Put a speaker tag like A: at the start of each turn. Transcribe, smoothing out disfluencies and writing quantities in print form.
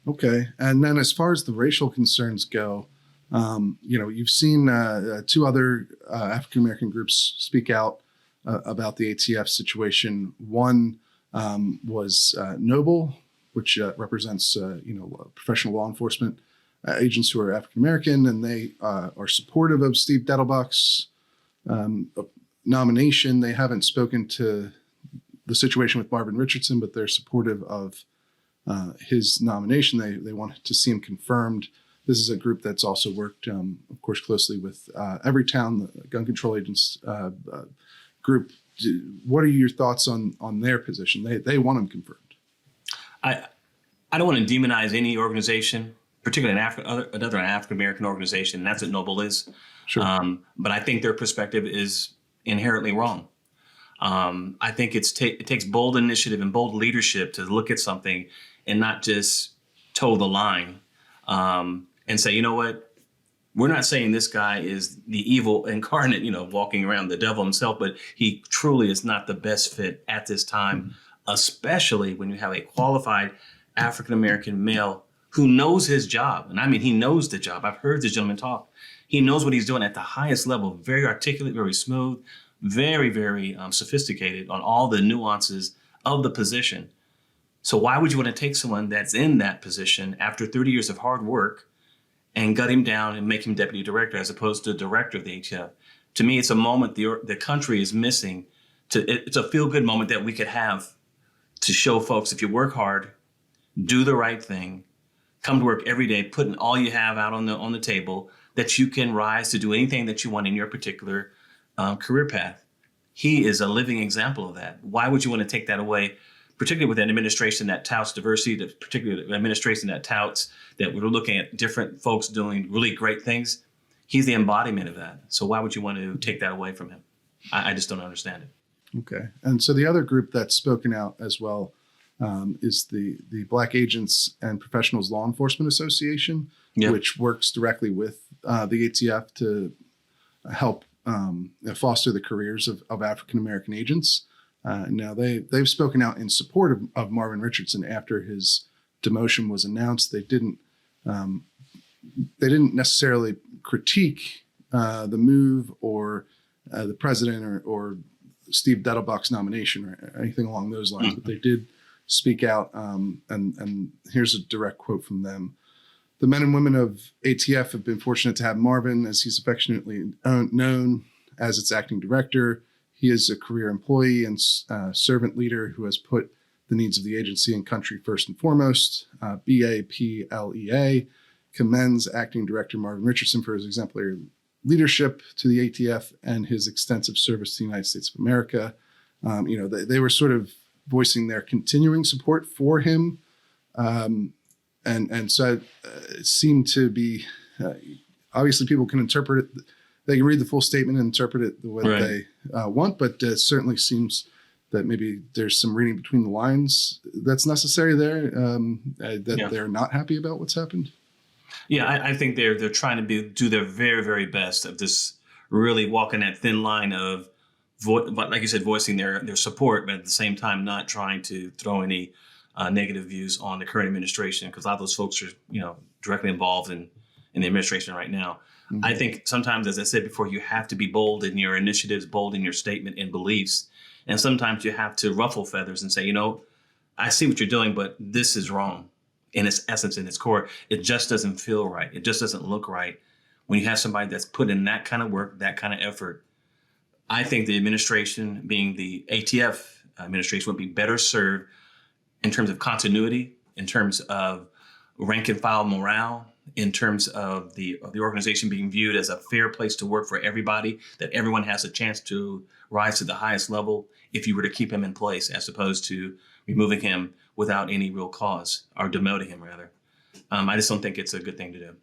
A: Okay. And then as far as the racial concerns go, you've seen two other African American groups speak out about the ATF situation. One was Noble, which represents professional law enforcement agents who are African American, and they are supportive of Steve Dettelbach's nomination. They haven't spoken to the situation with Marvin Richardson, but they're supportive of his nomination. They want to see him confirmed. This is a group that's also worked, of course, closely with Everytown, the gun control agents group. What are your thoughts on their position? They want him confirmed.
B: I don't want to demonize any organization, particularly another African-American organization, and that's what Noble is.
A: Sure.
B: But I think their perspective is inherently wrong. I think it takes bold initiative and bold leadership to look at something and not just toe the line and say, you know what, we're not saying this guy is the evil incarnate, walking around the devil himself, but he truly is not the best fit at this time, especially when you have a qualified African-American male who knows his job. And I mean, he knows the job. I've heard this gentleman talk. He knows what he's doing at the highest level, very articulate, very smooth, very, very sophisticated on all the nuances of the position. So why would you want to take someone that's in that position after 30 years of hard work and gut him down and make him deputy director as opposed to director of the ATF? To me, it's a moment the country is missing. It's a feel-good moment that we could have to show folks, if you work hard, do the right thing, come to work every day, putting all you have out on the table, that you can rise to do anything that you want in your particular career path. He is a living example of that. Why would you want to take that away, particularly with an administration that touts diversity, particularly an administration that touts that we're looking at different folks doing really great things? He's the embodiment of that. So why would you want to take that away from him? I just don't understand it.
A: Okay. And so the other group that's spoken out as well is the Black Agents and Professionals Law Enforcement Association, which works directly with the ATF to help foster the careers of African-American agents. Now they've spoken out in support of Marvin Richardson after his demotion was announced. They didn't necessarily critique the move or the president or Steve Dettelbach's nomination or anything along those lines, but they did speak out. And here's a direct quote from them. The men and women of ATF have been fortunate to have Marvin, as he's affectionately known, as its acting director. He is a career employee and servant leader who has put the needs of the agency and country first and foremost. BAPLEA commends Acting Director Marvin Richardson for his exemplary leadership to the ATF and his extensive service to the United States of America. They were sort of voicing their continuing support for him. And so it seemed to be, obviously people can interpret it. They can read the full statement and interpret it the way they want, but it certainly seems that maybe there's some reading between the lines that's necessary there, they're not happy about what's happened.
B: Yeah, I think they're trying to do their very, very best of this, really walking that thin line of, like you said, voicing their support, but at the same time not trying to throw any negative views on the current administration, because a lot of those folks are directly involved in the administration right now. Mm-hmm. I think sometimes, as I said before, you have to be bold in your initiatives, bold in your statement and beliefs. And sometimes you have to ruffle feathers and say, I see what you're doing, but this is wrong in its essence, in its core. It just doesn't feel right. It just doesn't look right. When you have somebody that's put in that kind of work, that kind of effort, I think the administration, being the ATF administration, would be better served in terms of continuity, in terms of rank and file morale, in terms of the organization being viewed as a fair place to work for everybody, that everyone has a chance to rise to the highest level if you were to keep him in place, as opposed to removing him without any real cause, or demoting him rather. I just don't think it's a good thing to do.